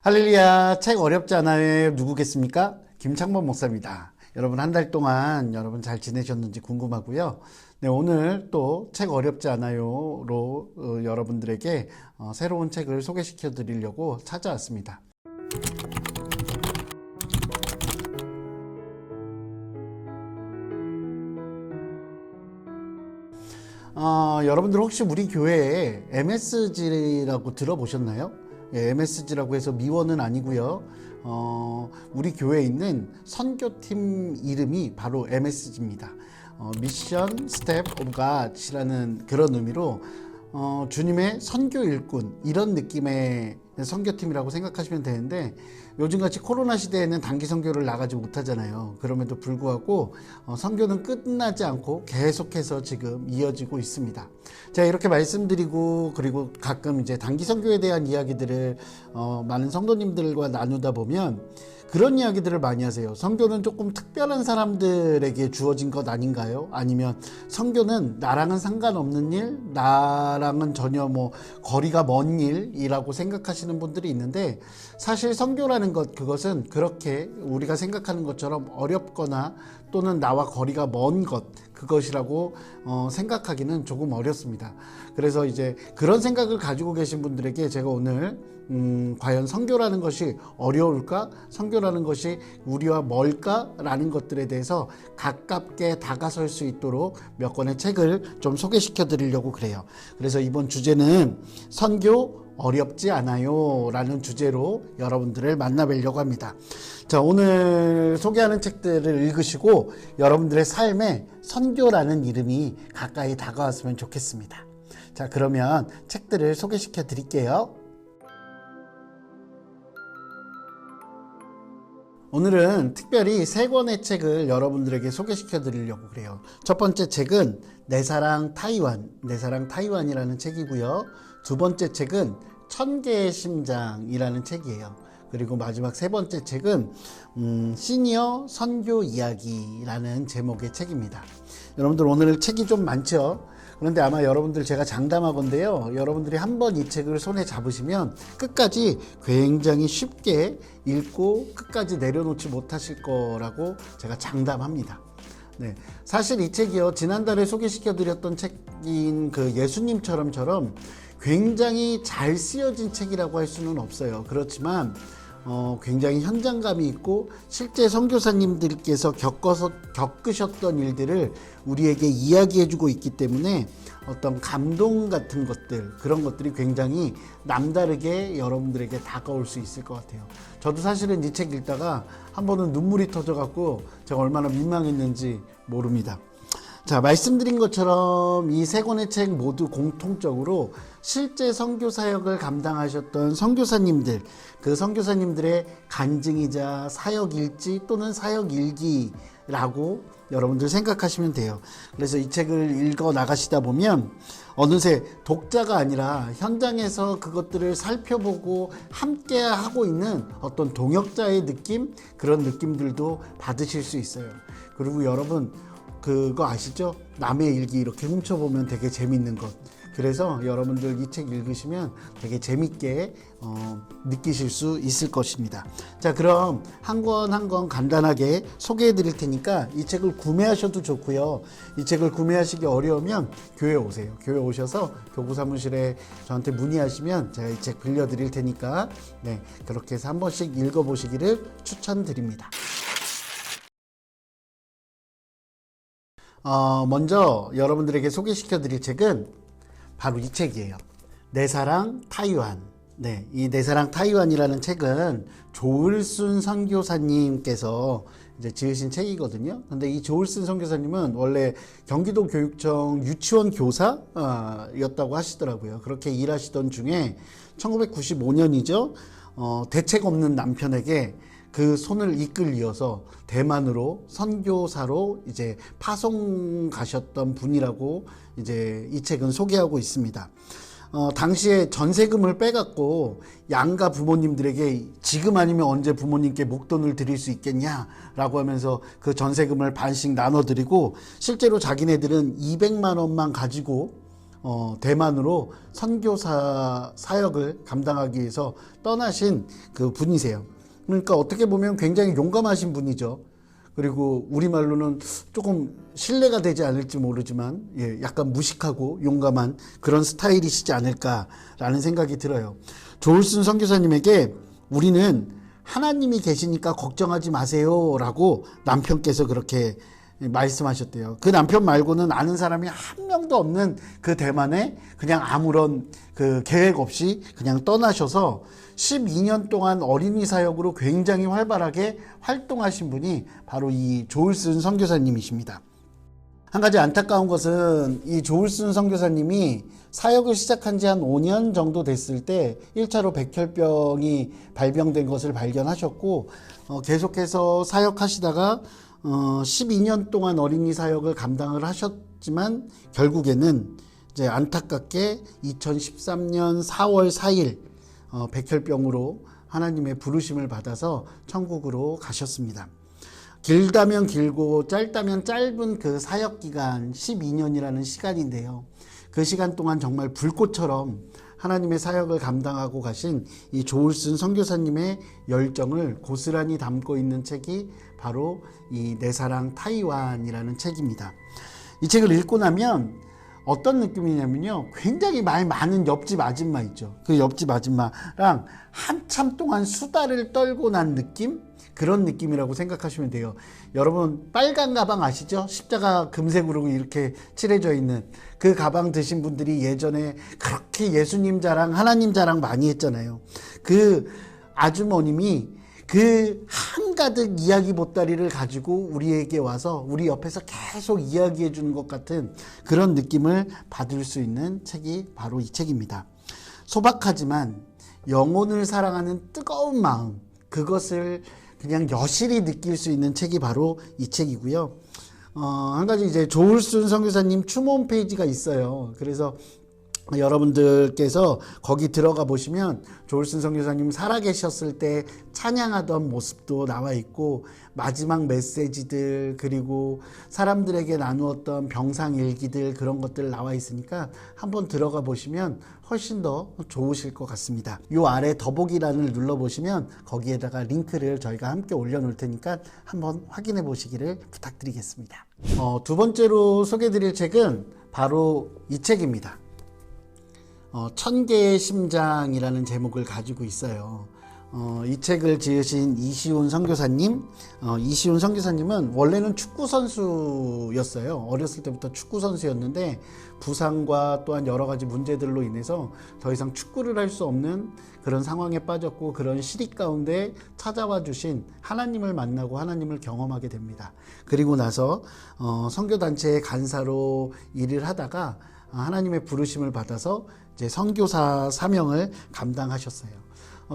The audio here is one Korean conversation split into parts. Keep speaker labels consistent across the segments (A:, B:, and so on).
A: 할렐루야, 책 어렵지 않아요. 누구겠습니까? 김창범 목사입니다. 여러분 한 달 동안 여러분 잘 지내셨는지 궁금하고요. 네, 오늘 또 책 어렵지 않아요로 여러분들에게 새로운 책을 소개시켜 드리려고 찾아왔습니다. 여러분들 혹시 우리 교회에 MSG라고 들어보셨나요? 예, MSG라고 해서 미원은 아니고요. 우리 교회에 있는 선교팀 이름이 바로 MSG입니다. 미션 스텝 오브 갓이라는 그런 의미로 주님의 선교 일꾼 이런 느낌의 선교팀이라고 생각하시면 되는데, 요즘같이 코로나 시대에는 단기 선교를 나가지 못하잖아요. 그럼에도 불구하고 선교는 끝나지 않고 계속해서 지금 이어지고 있습니다. 제가 이렇게 말씀드리고, 그리고 가끔 이제 단기 선교에 대한 이야기들을 많은 성도님들과 나누다 보면 그런 이야기들을 많이 하세요. 선교는 조금 특별한 사람들에게 주어진 것 아닌가요? 아니면 선교는 나랑은 상관없는 일, 나랑은 전혀 거리가 먼 일이라고 생각하시는 분들이 있는데, 사실 선교라는 것, 그것은 그렇게 우리가 생각하는 것처럼 어렵거나 또는 나와 거리가 먼 것, 그것이라고 생각하기는 조금 어렵습니다. 그래서 이제 그런 생각을 가지고 계신 분들에게 제가 오늘 과연 선교라는 것이 어려울까? 선교라는 것이 우리와 멀까? 라는 것들에 대해서 가깝게 다가설 수 있도록 몇 권의 책을 좀 소개시켜 드리려고 그래요. 그래서 이번 주제는 선교 어렵지 않아요 라는 주제로 여러분들을 만나뵈려고 합니다. 자, 오늘 소개하는 책들을 읽으시고 여러분들의 삶에 선교라는 이름이 가까이 다가왔으면 좋겠습니다. 자, 그러면 책들을 소개시켜 드릴게요. 오늘은 특별히 세 권의 책을 여러분들에게 소개시켜 드리려고 그래요. 첫 번째 책은 내 사랑 타이완이라는 책이고요. 두 번째 책은 천개의 심장이라는 책이에요. 그리고 마지막 세 번째 책은 시니어 선교 이야기라는 제목의 책입니다. 여러분들 오늘 책이 좀 많죠? 그런데 아마 여러분들 제가 장담하건대요, 여러분들이 한번 이 책을 손에 잡으시면 끝까지 굉장히 쉽게 읽고 끝까지 내려놓지 못하실 거라고 제가 장담합니다. 네, 사실 이 책이요, 지난달에 소개시켜 드렸던 책인 그 예수님처럼처럼 굉장히 잘 쓰여진 책이라고 할 수는 없어요. 그렇지만 굉장히 현장감이 있고 실제 선교사님들께서 겪으셨던 일들을 우리에게 이야기해주고 있기 때문에 어떤 감동 같은 것들, 그런 것들이 굉장히 남다르게 여러분들에게 다가올 수 있을 것 같아요. 저도 사실은 이 책 읽다가 한 번은 눈물이 터져갖고 제가 얼마나 민망했는지 모릅니다. 자, 말씀드린 것처럼 이 세 권의 책 모두 공통적으로 실제 선교 사역을 감당하셨던 선교사님들, 그 선교사님들의 간증이자 사역일지 또는 사역일기라고 여러분들 생각하시면 돼요. 그래서 이 책을 읽어 나가시다 보면 어느새 독자가 아니라 현장에서 그것들을 살펴보고 함께 하고 있는 어떤 동역자의 느낌, 그런 느낌들도 받으실 수 있어요. 그리고 여러분 그거 아시죠? 남의 일기 이렇게 훔쳐보면 되게 재밌는 것. 그래서 여러분들 이 책 읽으시면 되게 재밌게 느끼실 수 있을 것입니다. 자, 그럼 한 권 한 권 간단하게 소개해 드릴 테니까 이 책을 구매하셔도 좋고요. 이 책을 구매하시기 어려우면 교회 오세요. 교회 오셔서 교구 사무실에 저한테 문의하시면 제가 이 책 빌려 드릴 테니까, 네, 그렇게 해서 한 번씩 읽어 보시기를 추천드립니다. 먼저 여러분들에게 소개시켜 드릴 책은 바로 이 책이에요. 내 사랑 타이완. 네, 이 내 사랑 타이완이라는 책은 조을순 선교사님께서 이제 지으신 책이거든요. 근데 이 조을순 선교사님은 원래 경기도 교육청 유치원 교사였다고 하시더라고요. 그렇게 일하시던 중에 1995년이죠. 대책 없는 남편에게 그 손을 이끌려서 대만으로 선교사로 이제 파송 가셨던 분이라고 이제 이 책은 소개하고 있습니다. 당시에 전세금을 빼갖고 양가 부모님들에게 지금 아니면 언제 부모님께 목돈을 드릴 수 있겠냐라고 하면서 그 전세금을 반씩 나눠드리고 실제로 자기네들은 200만 원만 가지고 대만으로 선교사 사역을 감당하기 위해서 떠나신 그 분이세요. 그러니까 어떻게 보면 굉장히 용감하신 분이죠. 그리고 우리말로는 조금 신뢰가 되지 않을지 모르지만 약간 무식하고 용감한 그런 스타일이시지 않을까라는 생각이 들어요. 조울순 선교사님에게 우리는 하나님이 계시니까 걱정하지 마세요 라고 남편께서 그렇게 말씀하셨대요. 그 남편 말고는 아는 사람이 한 명도 없는 그 대만에 그냥 아무런 그 계획 없이 그냥 떠나셔서 12년 동안 어린이 사역으로 굉장히 활발하게 활동하신 분이 바로 이 조울순 선교사님이십니다. 한 가지 안타까운 것은 이 조울순 선교사님이 사역을 시작한 지 한 5년 정도 됐을 때 1차로 백혈병이 발병된 것을 발견하셨고 계속해서 사역하시다가 12년 동안 어린이 사역을 감당을 하셨지만 결국에는 이제 안타깝게 2013년 4월 4일 백혈병으로 하나님의 부르심을 받아서 천국으로 가셨습니다. 길다면 길고 짧다면 짧은 그 사역 기간 12년이라는 시간인데요. 그 시간 동안 정말 불꽃처럼 하나님의 사역을 감당하고 가신 이 조울순 선교사님의 열정을 고스란히 담고 있는 책이 바로 이 내 사랑 타이완이라는 책입니다. 이 책을 읽고 나면 어떤 느낌이냐면요, 굉장히 말 많은 옆집 아줌마 있죠. 그 옆집 아줌마랑 한참 동안 수다를 떨고 난 느낌? 그런 느낌이라고 생각하시면 돼요. 여러분 빨간 가방 아시죠? 십자가 금색으로 이렇게 칠해져 있는 그 가방 드신 분들이 예전에 그렇게 예수님 자랑 하나님 자랑 많이 했잖아요. 그 아주머님이 그 한가득 이야기 보따리를 가지고 우리에게 와서 우리 옆에서 계속 이야기해 주는 것 같은 그런 느낌을 받을 수 있는 책이 바로 이 책입니다. 소박하지만 영혼을 사랑하는 뜨거운 마음, 그것을 그냥 여실히 느낄 수 있는 책이 바로 이 책이고요. 한 가지 이제 조울순 선교사님 추모 홈페이지가 있어요. 그래서 여러분들께서 거기 들어가 보시면 조울순 선교사님 살아계셨을 때 찬양하던 모습도 나와 있고 마지막 메시지들 그리고 사람들에게 나누었던 병상일기들 그런 것들 나와 있으니까 한번 들어가 보시면 훨씬 더 좋으실 것 같습니다. 요 아래 더보기란을 눌러 보시면 거기에다가 링크를 저희가 함께 올려놓을 테니까 한번 확인해 보시기를 부탁드리겠습니다. 두 번째로 소개해 드릴 책은 바로 이 책입니다. 1000개의 심장이라는 제목을 가지고 있어요. 이 책을 지으신 이시훈 선교사님, 이시훈 선교사님은 원래는 축구 선수였어요. 어렸을 때부터 축구 선수였는데 부상과 또한 여러 가지 문제들로 인해서 더 이상 축구를 할 수 없는 그런 상황에 빠졌고 그런 시리 가운데 찾아와 주신 하나님을 만나고 하나님을 경험하게 됩니다. 그리고 나서 선교단체의 간사로 일을 하다가 하나님의 부르심을 받아서 이제 선교사 사명을 감당하셨어요.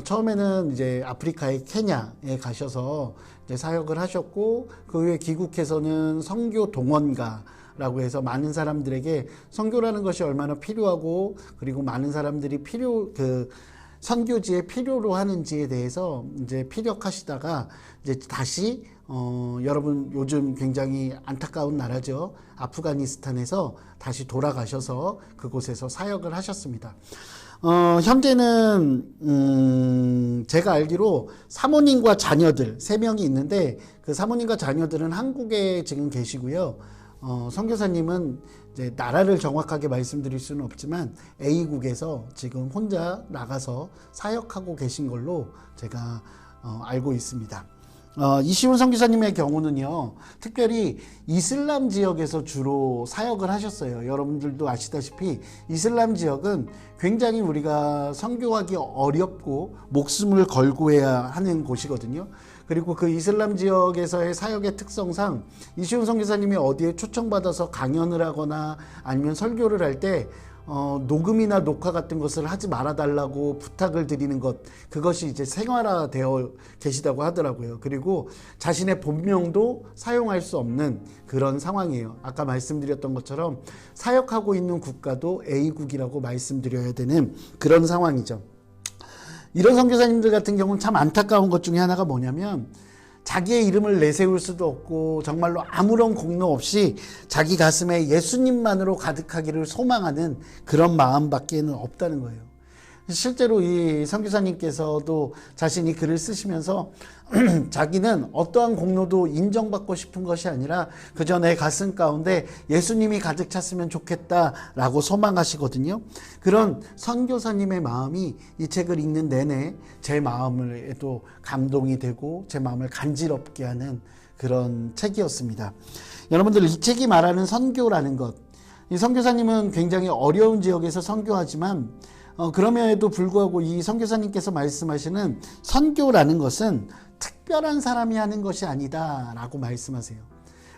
A: 처음에는 이제 아프리카의 케냐에 가셔서 이제 사역을 하셨고 그 후에 귀국해서는 선교 동원가라고 해서 많은 사람들에게 선교라는 것이 얼마나 필요하고 그리고 많은 사람들이 선교지에 필요로 하는지에 대해서 이제 피력하시다가 이제 다시 여러분 요즘 굉장히 안타까운 나라죠. 아프가니스탄에서 다시 돌아가셔서 그곳에서 사역을 하셨습니다. 현재는 제가 알기로 사모님과 자녀들 3명이 있는데 그 사모님과 자녀들은 한국에 지금 계시고요. 선교사님은 이제 나라를 정확하게 말씀드릴 수는 없지만 A국에서 지금 혼자 나가서 사역하고 계신 걸로 제가 알고 있습니다. 이시훈 선교사님의 경우는요, 특별히 이슬람 지역에서 주로 사역을 하셨어요. 여러분들도 아시다시피 이슬람 지역은 굉장히 우리가 선교하기 어렵고 목숨을 걸고 해야 하는 곳이거든요. 그리고 그 이슬람 지역에서의 사역의 특성상 이시훈 선교사님이 어디에 초청받아서 강연을 하거나 아니면 설교를 할 때 녹음이나 녹화 같은 것을 하지 말아달라고 부탁을 드리는 것, 그것이 이제 생활화되어 계시다고 하더라고요. 그리고 자신의 본명도 사용할 수 없는 그런 상황이에요. 아까 말씀드렸던 것처럼 사역하고 있는 국가도 A국이라고 말씀드려야 되는 그런 상황이죠. 이런 선교사님들 같은 경우는 참 안타까운 것 중에 하나가 뭐냐면 자기의 이름을 내세울 수도 없고 정말로 아무런 공로 없이 자기 가슴에 예수님만으로 가득하기를 소망하는 그런 마음밖에는 없다는 거예요. 실제로 이 선교사님께서도 자신이 글을 쓰시면서 자기는 어떠한 공로도 인정받고 싶은 것이 아니라 그저 내 가슴 가운데 예수님이 가득 찼으면 좋겠다라고 소망하시거든요. 그런 선교사님의 마음이 이 책을 읽는 내내 제 마음에도 감동이 되고 제 마음을 간지럽게 하는 그런 책이었습니다. 여러분들, 이 책이 말하는 선교라는 것, 이 선교사님은 굉장히 어려운 지역에서 선교하지만 그럼에도 불구하고 이 선교사님께서 말씀하시는 선교라는 것은 특별한 사람이 하는 것이 아니다 라고 말씀하세요.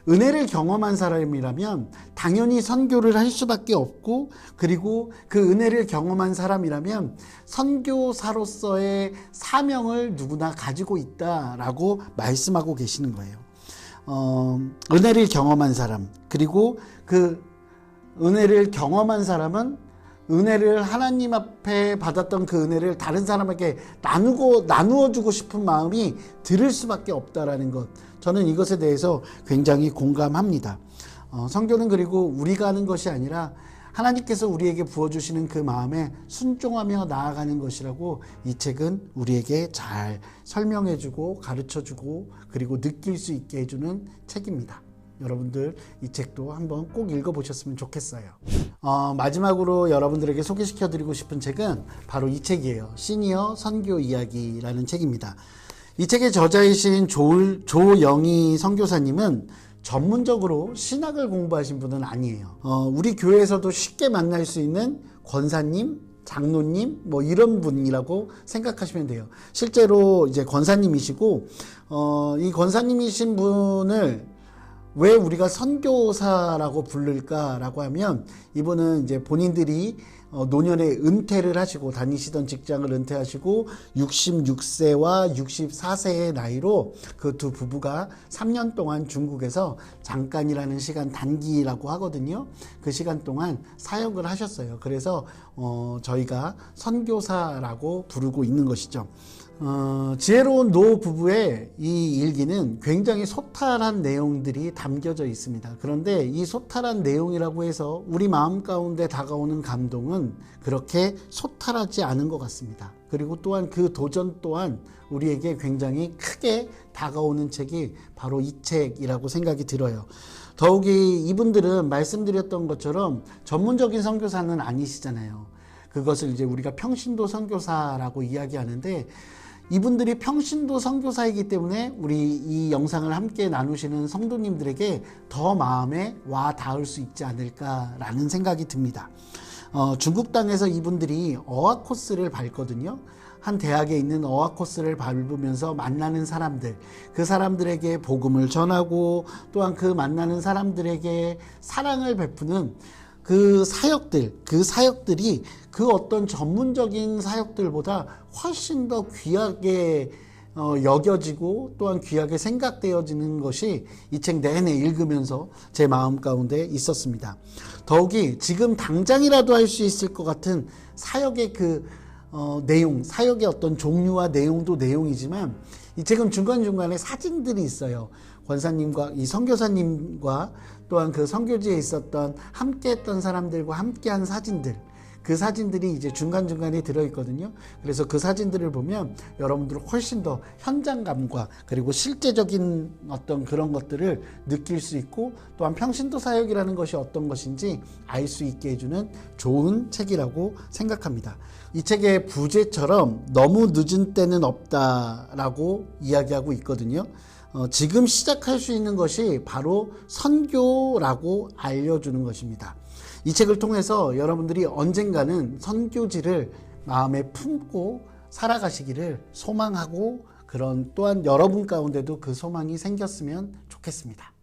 A: 은혜를 경험한 사람이라면 당연히 선교를 할 수밖에 없고, 그리고 그 은혜를 경험한 사람이라면 선교사로서의 사명을 누구나 가지고 있다라고 말씀하고 계시는 거예요. 은혜를 경험한 사람, 그리고 그 은혜를 경험한 사람은 은혜를 하나님 앞에 받았던 그 은혜를 다른 사람에게 나누어 주고 싶은 마음이 들을 수밖에 없다라는 것, 저는 이것에 대해서 굉장히 공감합니다. 선교는 그리고 우리가 하는 것이 아니라 하나님께서 우리에게 부어주시는 그 마음에 순종하며 나아가는 것이라고 이 책은 우리에게 잘 설명해주고 가르쳐주고 그리고 느낄 수 있게 해주는 책입니다. 여러분들 이 책도 한번 꼭 읽어보셨으면 좋겠어요. 마지막으로 여러분들에게 소개시켜드리고 싶은 책은 바로 이 책이에요. 시니어 선교 이야기라는 책입니다. 이 책의 저자이신 조영희 선교사님은 전문적으로 신학을 공부하신 분은 아니에요. 우리 교회에서도 쉽게 만날 수 있는 권사님, 장로님 뭐 이런 분이라고 생각하시면 돼요. 실제로 이제 권사님이시고 이 권사님이신 분을 왜 우리가 선교사라고 부를까라고 하면, 이분은 이제 본인들이 노년에 은퇴를 하시고 다니시던 직장을 은퇴하시고 66세와 64세의 나이로 그 두 부부가 3년 동안 중국에서 잠깐이라는 시간, 단기라고 하거든요. 그 시간 동안 사역을 하셨어요. 그래서 저희가 선교사라고 부르고 있는 것이죠. 지혜로운 노 부부의 이 일기는 굉장히 소탈한 내용들이 담겨져 있습니다. 그런데 이 소탈한 내용이라고 해서 우리 마음 가운데 다가오는 감동은 그렇게 소탈하지 않은 것 같습니다. 그리고 또한 그 도전 또한 우리에게 굉장히 크게 다가오는 책이 바로 이 책이라고 생각이 들어요. 더욱이 이분들은 말씀드렸던 것처럼 전문적인 선교사는 아니시잖아요. 그것을 이제 우리가 평신도 선교사라고 이야기하는데, 이분들이 평신도 선교사이기 때문에 우리 이 영상을 함께 나누시는 성도님들에게 더 마음에 와 닿을 수 있지 않을까라는 생각이 듭니다. 중국 땅에서 이분들이 어학 코스를 밟거든요. 한 대학에 있는 어학 코스를 밟으면서 만나는 사람들, 그 사람들에게 복음을 전하고 또한 그 만나는 사람들에게 사랑을 베푸는 그 사역들이 그 어떤 전문적인 사역들보다 훨씬 더 귀하게 여겨지고 또한 귀하게 생각되어지는 것이 이 책 내내 읽으면서 제 마음 가운데 있었습니다. 더욱이 지금 당장이라도 할 수 있을 것 같은 사역의 내용, 사역의 어떤 종류와 내용도 내용이지만 이 책은 중간중간에 사진들이 있어요. 권사님과 이 선교사님과 또한 그 선교지에 있었던 함께했던 사람들과 함께한 사진들, 그 사진들이 이제 중간중간에 들어있거든요. 그래서 그 사진들을 보면 여러분들은 훨씬 더 현장감과 그리고 실제적인 어떤 그런 것들을 느낄 수 있고, 또한 평신도 사역이라는 것이 어떤 것인지 알 수 있게 해주는 좋은 책이라고 생각합니다. 이 책의 부제처럼 너무 늦은 때는 없다라고 이야기하고 있거든요. 지금 시작할 수 있는 것이 바로 선교라고 알려주는 것입니다. 이 책을 통해서 여러분들이 언젠가는 선교지를 마음에 품고 살아가시기를 소망하고, 그런 또한 여러분 가운데도 그 소망이 생겼으면 좋겠습니다.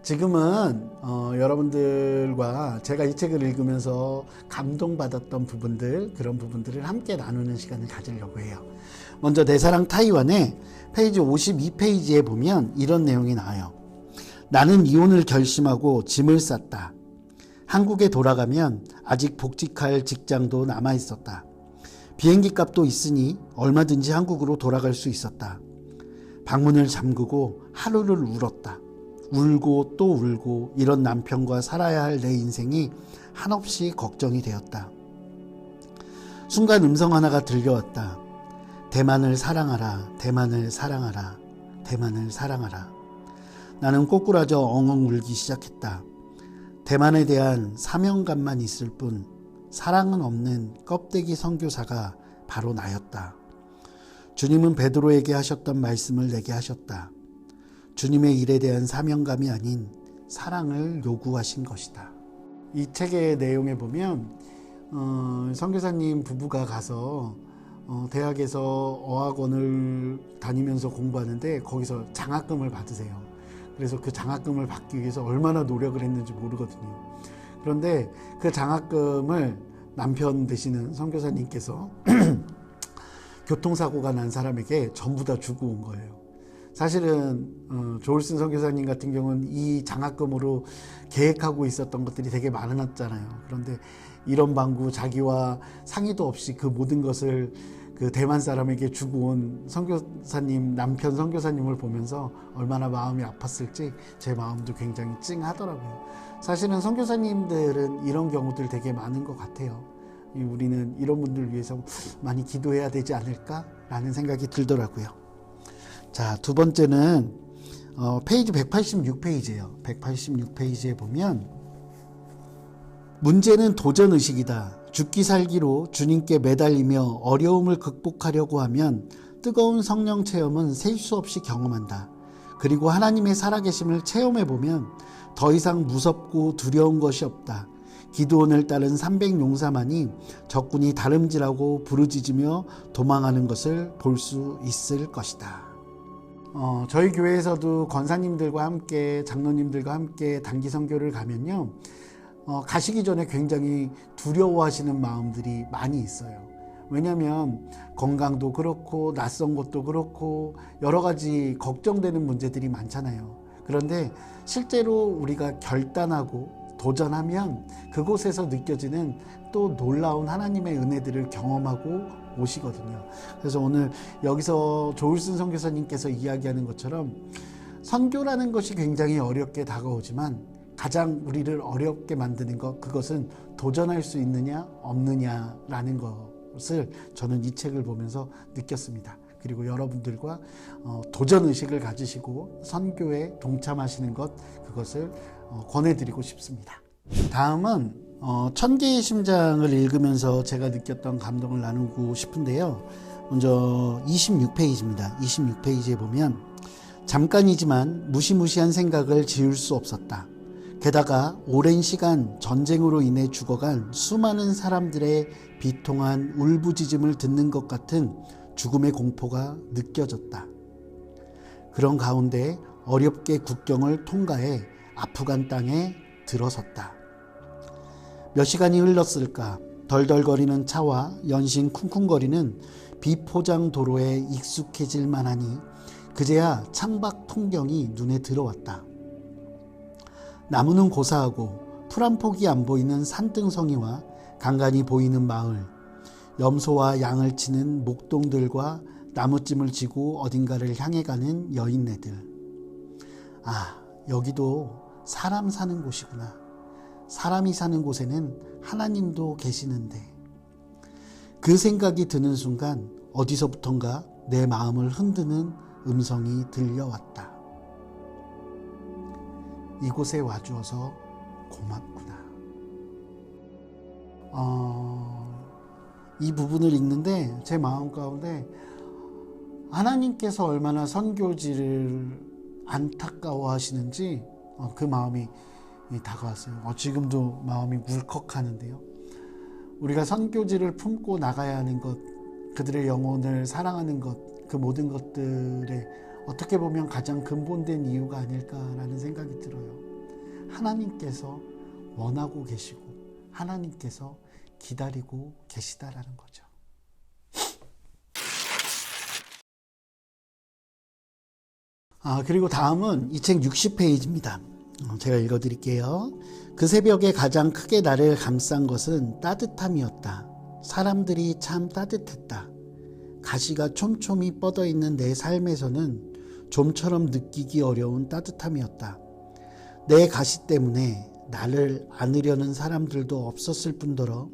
A: 지금은 여러분들과 제가 이 책을 읽으면서 감동받았던 부분들, 그런 부분들을 함께 나누는 시간을 가지려고 해요. 먼저 내 사랑 타이완의 페이지 52페이지에 보면 이런 내용이 나와요. 나는 이혼을 결심하고 짐을 쌌다. 한국에 돌아가면 아직 복직할 직장도 남아 있었다. 비행기 값도 있으니 얼마든지 한국으로 돌아갈 수 있었다. 방문을 잠그고 하루를 울었다. 울고 또 울고 이런 남편과 살아야 할 내 인생이 한없이 걱정이 되었다. 순간 음성 하나가 들려왔다. 대만을 사랑하라, 대만을 사랑하라, 대만을 사랑하라. 나는 꼬꾸라져 엉엉 울기 시작했다. 대만에 대한 사명감만 있을 뿐 사랑은 없는 껍데기 선교사가 바로 나였다. 주님은 베드로에게 하셨던 말씀을 내게 하셨다. 주님의 일에 대한 사명감이 아닌 사랑을 요구하신 것이다. 이 책의 내용에 보면 선교사님 부부가 가서 대학에서 어학원을 다니면서 공부하는데 거기서 장학금을 받으세요. 그래서 그 장학금을 받기 위해서 얼마나 노력을 했는지 모르거든요. 그런데 그 장학금을 남편 되시는 선교사님께서 교통사고가 난 사람에게 전부 다 주고 온 거예요. 사실은 조울슨 선교사님 같은 경우는 이 장학금으로 계획하고 있었던 것들이 되게 많았잖아요. 그런데 이런 방구 자기와 상의도 없이 그 모든 것을 그 대만 사람에게 주고 온 선교사님, 남편 선교사님을 보면서 얼마나 마음이 아팠을지 제 마음도 굉장히 찡하더라고요. 사실은 선교사님들은 이런 경우들 되게 많은 것 같아요. 우리는 이런 분들을 위해서 많이 기도해야 되지 않을까라는 생각이 들더라고요. 자, 두 번째는 페이지 186페이지예요. 186페이지에 보면 문제는 도전의식이다. 죽기 살기로 주님께 매달리며 어려움을 극복하려고 하면 뜨거운 성령 체험은 셀 수 없이 경험한다. 그리고 하나님의 살아계심을 체험해보면 더 이상 무섭고 두려운 것이 없다. 기드온을 따른 300용사만이 적군이 다름질하고 부르짖으며 도망하는 것을 볼 수 있을 것이다. 저희 교회에서도 권사님들과 함께 장로님들과 함께 단기 선교를 가면요, 가시기 전에 굉장히 두려워하시는 마음들이 많이 있어요. 왜냐하면 건강도 그렇고 낯선 곳도 그렇고 여러 가지 걱정되는 문제들이 많잖아요. 그런데 실제로 우리가 결단하고 도전하면 그곳에서 느껴지는 또 놀라운 하나님의 은혜들을 경험하고 오시거든요. 그래서 오늘 여기서 조울슨 선교사님께서 이야기하는 것처럼 선교라는 것이 굉장히 어렵게 다가오지만 가장 우리를 어렵게 만드는 것, 그것은 도전할 수 있느냐 없느냐라는 것을 저는 이 책을 보면서 느꼈습니다. 그리고 여러분들과 도전의식을 가지시고 선교에 동참하시는 것, 그것을 권해드리고 싶습니다. 다음은 천개의 심장을 읽으면서 제가 느꼈던 감동을 나누고 싶은데요. 먼저 26페이지입니다. 26페이지에 보면 잠깐이지만 무시무시한 생각을 지울 수 없었다. 게다가 오랜 시간 전쟁으로 인해 죽어간 수많은 사람들의 비통한 울부짖음을 듣는 것 같은 죽음의 공포가 느껴졌다. 그런 가운데 어렵게 국경을 통과해 아프간 땅에 들어섰다. 몇 시간이 흘렀을까? 덜덜거리는 차와 연신 쿵쿵거리는 비포장 도로에 익숙해질 만하니 그제야 창밖 풍경이 눈에 들어왔다. 나무는 고사하고 풀 한 폭이 안 보이는 산등성이와 간간히 보이는 마을, 염소와 양을 치는 목동들과 나무찜을 지고 어딘가를 향해 가는 여인네들. 아, 여기도 사람 사는 곳이구나. 사람이 사는 곳에는 하나님도 계시는데. 그 생각이 드는 순간 어디서부턴가 내 마음을 흔드는 음성이 들려왔다. 이곳에 와주어서 고맙구나. 이 부분을 읽는데 제 마음 가운데 하나님께서 얼마나 선교지를 안타까워 하시는지 그 마음이 다가왔어요. 지금도 마음이 울컥하는데요. 우리가 선교지를 품고 나가야 하는 것, 그들의 영혼을 사랑하는 것, 그 모든 것들에 어떻게 보면 가장 근본된 이유가 아닐까라는 생각이 들어요. 하나님께서 원하고 계시고 하나님께서 기다리고 계시다라는 거죠. 그리고 다음은 이 책 60페이지입니다. 제가 읽어드릴게요. 그 새벽에 가장 크게 나를 감싼 것은 따뜻함이었다. 사람들이 참 따뜻했다. 가시가 촘촘히 뻗어 있는 내 삶에서는 좀처럼 느끼기 어려운 따뜻함이었다. 내 가시 때문에 나를 안으려는 사람들도 없었을 뿐더러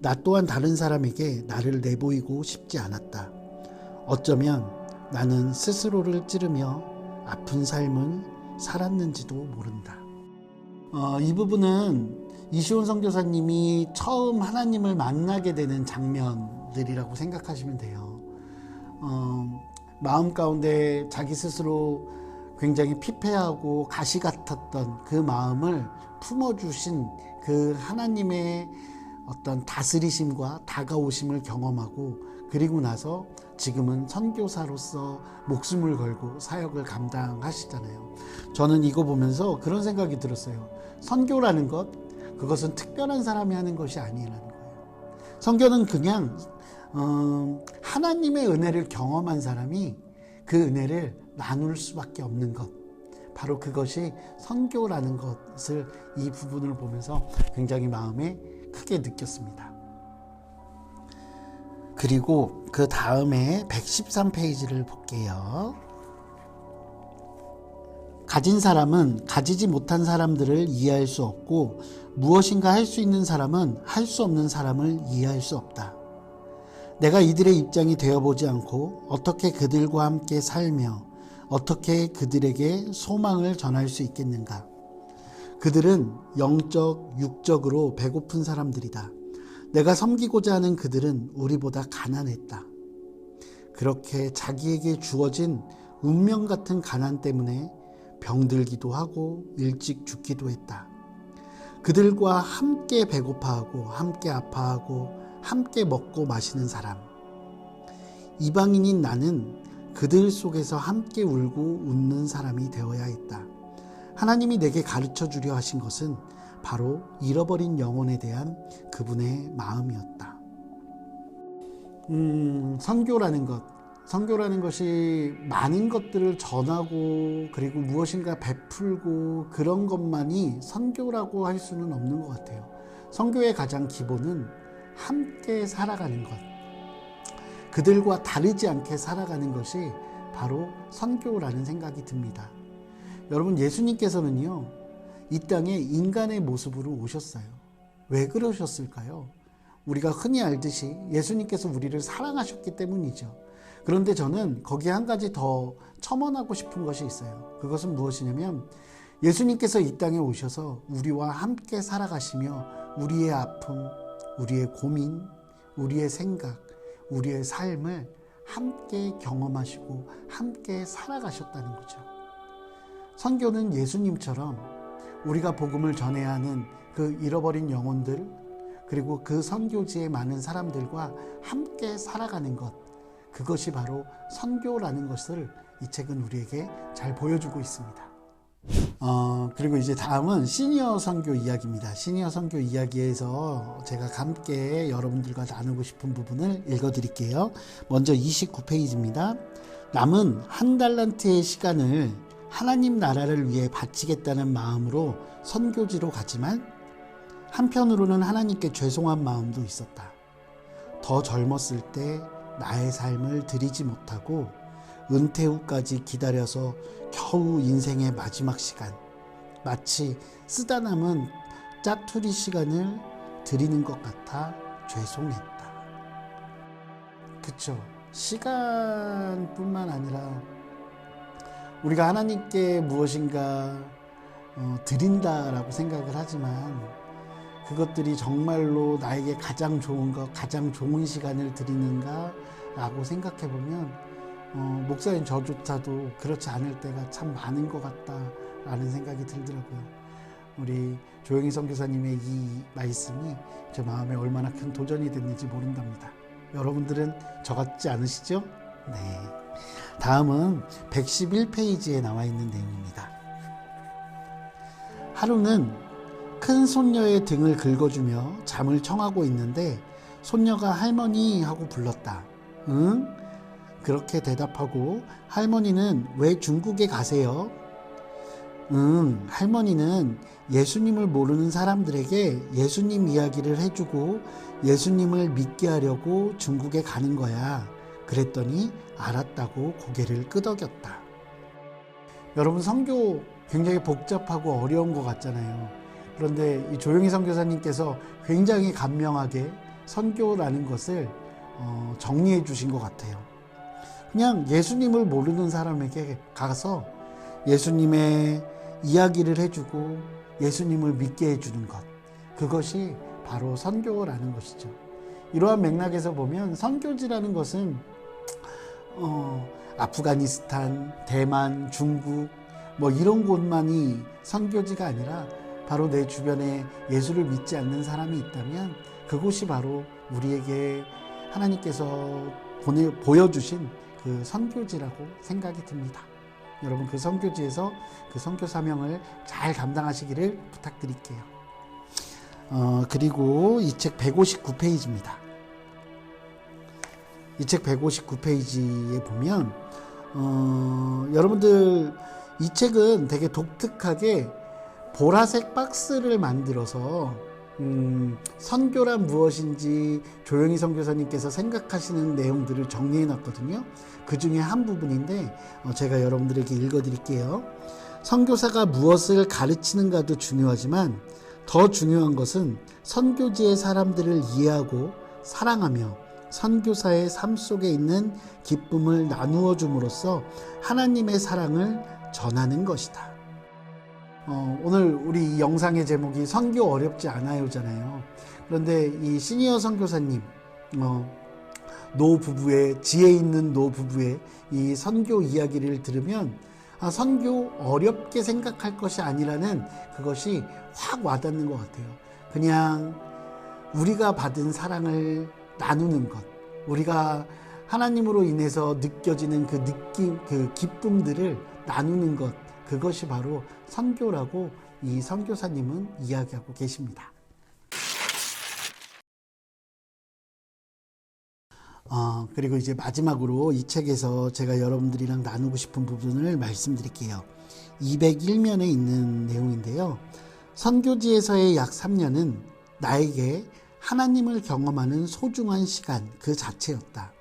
A: 나 또한 다른 사람에게 나를 내보이고 싶지 않았다. 어쩌면 나는 스스로를 찌르며 아픈 삶을 살았는지도 모른다. 이 부분은 이시온 선교사님이 처음 하나님을 만나게 되는 장면들이라고 생각하시면 돼요. 마음 가운데 자기 스스로 굉장히 피폐하고 가시 같았던 그 마음을 품어주신 그 하나님의 어떤 다스리심과 다가오심을 경험하고, 그리고 나서 지금은 선교사로서 목숨을 걸고 사역을 감당하시잖아요. 저는 이거 보면서 그런 생각이 들었어요. 선교라는 것, 그것은 특별한 사람이 하는 것이 아니라는 거예요. 선교는 그냥 하나님의 은혜를 경험한 사람이 그 은혜를 나눌 수밖에 없는 것, 바로 그것이 선교라는 것을 이 부분을 보면서 굉장히 마음에 크게 느꼈습니다. 그리고 그 다음에 113페이지를 볼게요. 가진 사람은 가지지 못한 사람들을 이해할 수 없고, 무엇인가 할 수 있는 사람은 할 수 없는 사람을 이해할 수 없다. 내가 이들의 입장이 되어보지 않고 어떻게 그들과 함께 살며 어떻게 그들에게 소망을 전할 수 있겠는가. 그들은 영적, 육적으로 배고픈 사람들이다. 내가 섬기고자 하는 그들은 우리보다 가난했다. 그렇게 자기에게 주어진 운명 같은 가난 때문에 병들기도 하고 일찍 죽기도 했다. 그들과 함께 배고파하고 함께 아파하고 함께 먹고 마시는 사람. 이방인인 나는 그들 속에서 함께 울고 웃는 사람이 되어야 했다. 하나님이 내게 가르쳐 주려 하신 것은 바로 잃어버린 영혼에 대한 그분의 마음이었다. 선교라는 것이 많은 것들을 전하고 그리고 무엇인가 베풀고 그런 것만이 선교라고 할 수는 없는 것 같아요. 선교의 가장 기본은 함께 살아가는 것, 그들과 다르지 않게 살아가는 것이 바로 선교라는 생각이 듭니다. 여러분, 예수님께서는요, 이 땅에 인간의 모습으로 오셨어요. 왜 그러셨을까요? 우리가 흔히 알듯이 예수님께서 우리를 사랑하셨기 때문이죠. 그런데 저는 거기에 한 가지 더 첨언하고 싶은 것이 있어요. 그것은 무엇이냐면, 예수님께서 이 땅에 오셔서 우리와 함께 살아가시며 우리의 아픔, 우리의 고민, 우리의 생각, 우리의 삶을 함께 경험하시고 함께 살아가셨다는 거죠. 선교는 예수님처럼 우리가 복음을 전해야 하는 그 잃어버린 영혼들, 그리고 그 선교지의 많은 사람들과 함께 살아가는 것, 그것이 바로 선교라는 것을 이 책은 우리에게 잘 보여주고 있습니다. 그리고 이제 다음은 시니어 선교 이야기입니다. 시니어 선교 이야기에서 제가 함께 여러분들과 나누고 싶은 부분을 읽어드릴게요. 먼저 29페이지입니다. 남은 한 달란트의 시간을 하나님 나라를 위해 바치겠다는 마음으로 선교지로 가지만 한편으로는 하나님께 죄송한 마음도 있었다. 더 젊었을 때 나의 삶을 드리지 못하고 은퇴 후까지 기다려서 겨우 인생의 마지막 시간, 마치 쓰다 남은 짜투리 시간을 드리는 것 같아 죄송했다. 그쵸? 시간뿐만 아니라 우리가 하나님께 무엇인가 드린다라고 생각을 하지만 그것들이 정말로 나에게 가장 좋은 것, 가장 좋은 시간을 드리는가 라고 생각해 보면 목사인 저조차도 그렇지 않을 때가 참 많은 것 같다라는 생각이 들더라고요. 우리 조영희 선교사님의 이 말씀이 제 마음에 얼마나 큰 도전이 됐는지 모른답니다. 여러분들은 저 같지 않으시죠? 네. 다음은 111페이지에 나와 있는 내용입니다. 하루는 큰 손녀의 등을 긁어주며 잠을 청하고 있는데 손녀가 할머니 하고 불렀다. 응? 그렇게 대답하고 할머니는 왜 중국에 가세요? 할머니는 예수님을 모르는 사람들에게 예수님 이야기를 해주고 예수님을 믿게 하려고 중국에 가는 거야. 그랬더니 알았다고 고개를 끄덕였다. 여러분, 선교 굉장히 복잡하고 어려운 것 같잖아요. 그런데 이 조용희 선교사님께서 굉장히 감명하게 선교라는 것을 정리해 주신 것 같아요. 그냥 예수님을 모르는 사람에게 가서 예수님의 이야기를 해주고 예수님을 믿게 해주는 것, 그것이 바로 선교라는 것이죠. 이러한 맥락에서 보면 선교지라는 것은 아프가니스탄, 대만, 중국 뭐 이런 곳만이 선교지가 아니라 바로 내 주변에 예수를 믿지 않는 사람이 있다면 그곳이 바로 우리에게 하나님께서 보여주신 그 선교지라고 생각이 듭니다. 여러분, 그 선교지에서 그 선교 사명을 잘 감당하시기를 부탁드릴게요. 그리고 이 책 159페이지입니다. 이 책 159페이지에 보면 여러분들, 이 책은 되게 독특하게 보라색 박스를 만들어서 선교란 무엇인지 조용희 선교사님께서 생각하시는 내용들을 정리해 놨거든요. 그 중에 한 부분인데 제가 여러분들에게 읽어 드릴게요. 선교사가 무엇을 가르치는가도 중요하지만 더 중요한 것은 선교지의 사람들을 이해하고 사랑하며 선교사의 삶 속에 있는 기쁨을 나누어 줌으로써 하나님의 사랑을 전하는 것이다. 오늘 우리 이 영상의 제목이 선교 어렵지 않아요잖아요. 그런데 이 시니어 선교사님 노부부의, 지혜 있는 노부부의 이 선교 이야기를 들으면 선교 어렵게 생각할 것이 아니라는 그것이 확 와닿는 것 같아요. 그냥 우리가 받은 사랑을 나누는 것, 우리가 하나님으로 인해서 느껴지는 그 느낌, 그 기쁨들을 나누는 것, 그것이 바로 선교라고 이 선교사님은 이야기하고 계십니다. 그리고 이제 마지막으로 이 책에서 제가 여러분들이랑 나누고 싶은 부분을 말씀드릴게요. 201면에 있는 내용인데요. 선교지에서의 약 3년은 나에게 하나님을 경험하는 소중한 시간 그 자체였다.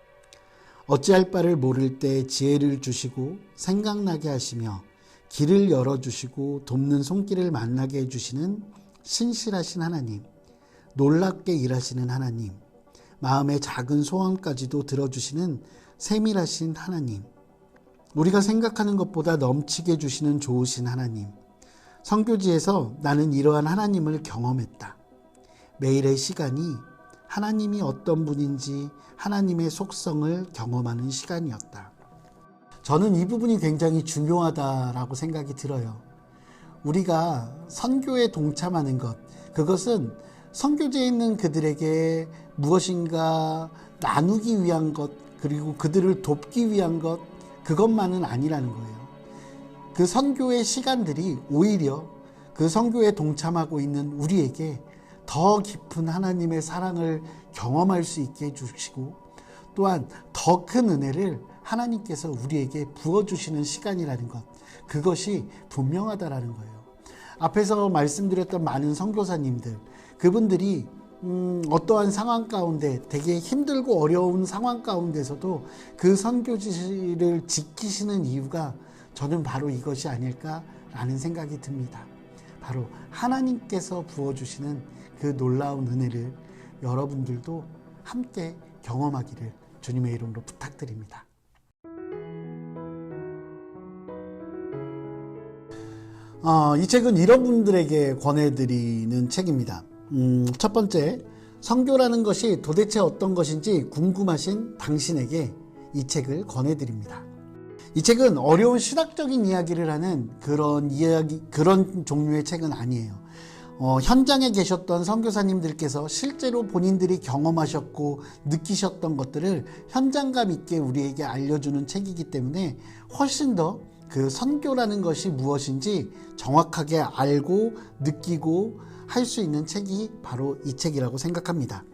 A: 어찌할 바를 모를 때 지혜를 주시고 생각나게 하시며 길을 열어주시고 돕는 손길을 만나게 해주시는 신실하신 하나님, 놀랍게 일하시는 하나님, 마음의 작은 소원까지도 들어주시는 세밀하신 하나님, 우리가 생각하는 것보다 넘치게 주시는 좋으신 하나님. 선교지에서 나는 이러한 하나님을 경험했다. 매일의 시간이 하나님이 어떤 분인지 하나님의 속성을 경험하는 시간이었다. 저는 이 부분이 굉장히 중요하다라고 생각이 들어요. 우리가 선교에 동참하는 것, 그것은 선교지에 있는 그들에게 무엇인가 나누기 위한 것, 그리고 그들을 돕기 위한 것, 그것만은 아니라는 거예요. 그 선교의 시간들이 오히려 그 선교에 동참하고 있는 우리에게 더 깊은 하나님의 사랑을 경험할 수 있게 해주시고, 또한 더 큰 은혜를 하나님께서 우리에게 부어주시는 시간이라는 것, 그것이 분명하다라는 거예요. 앞에서 말씀드렸던 많은 선교사님들, 그분들이 어떠한 상황 가운데, 되게 힘들고 어려운 상황 가운데서도 그 선교지를 지키시는 이유가 저는 바로 이것이 아닐까라는 생각이 듭니다. 바로 하나님께서 부어주시는 그 놀라운 은혜를 여러분들도 함께 경험하기를 주님의 이름으로 부탁드립니다. 이 책은 이런 분들에게 권해드리는 책입니다. 첫 번째, 선교라는 것이 도대체 어떤 것인지 궁금하신 당신에게 이 책을 권해드립니다. 이 책은 어려운 신학적인 이야기를 하는 그런 종류의 책은 아니에요. 현장에 계셨던 선교사님들께서 실제로 본인들이 경험하셨고 느끼셨던 것들을 현장감 있게 우리에게 알려주는 책이기 때문에 훨씬 더 그 선교라는 것이 무엇인지 정확하게 알고 느끼고 할 수 있는 책이 바로 이 책이라고 생각합니다.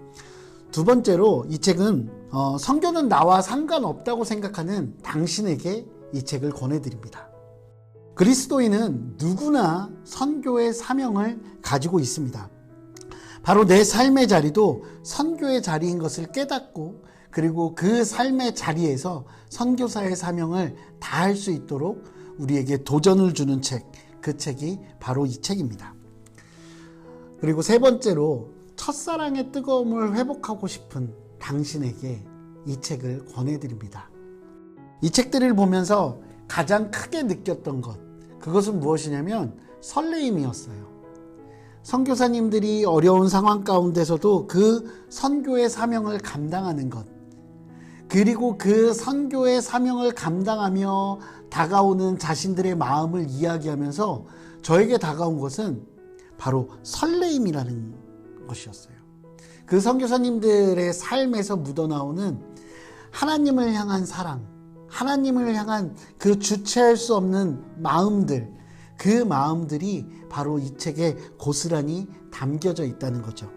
A: 두 번째로, 이 책은 선교는 나와 상관없다고 생각하는 당신에게 이 책을 권해드립니다. 그리스도인은 누구나 선교의 사명을 가지고 있습니다. 바로 내 삶의 자리도 선교의 자리인 것을 깨닫고 그리고 그 삶의 자리에서 선교사의 사명을 다할 수 있도록 우리에게 도전을 주는 책, 그 책이 바로 이 책입니다. 그리고 세 번째로 첫사랑의 뜨거움을 회복하고 싶은 당신에게 이 책을 권해드립니다. 이 책들을 보면서 가장 크게 느꼈던 것, 그것은 무엇이냐면 설레임이었어요. 선교사님들이 어려운 상황 가운데서도 그 선교의 사명을 감당하는 것, 그리고 그 선교의 사명을 감당하며 다가오는 자신들의 마음을 이야기하면서 저에게 다가온 것은 바로 설레임이라는 것이었어요. 그 선교사님들의 삶에서 묻어나오는 하나님을 향한 사랑, 하나님을 향한 그 주체할 수 없는 마음들, 그 마음들이 바로 이 책에 고스란히 담겨져 있다는 거죠.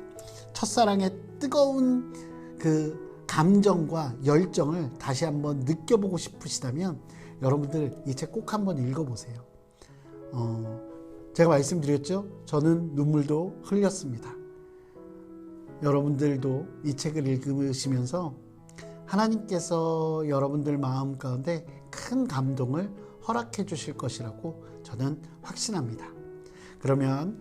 A: 첫사랑의 뜨거운 그 감정과 열정을 다시 한번 느껴보고 싶으시다면 여러분들 이 책 꼭 한번 읽어보세요. 제가 말씀드렸죠? 저는 눈물도 흘렸습니다. 여러분들도 이 책을 읽으시면서 하나님께서 여러분들 마음 가운데 큰 감동을 허락해 주실 것이라고 저는 확신합니다. 그러면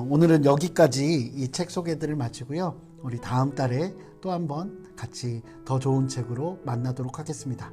A: 오늘은 여기까지 이 책 소개들을 마치고요. 우리 다음 달에 또 한번 같이 더 좋은 책으로 만나도록 하겠습니다.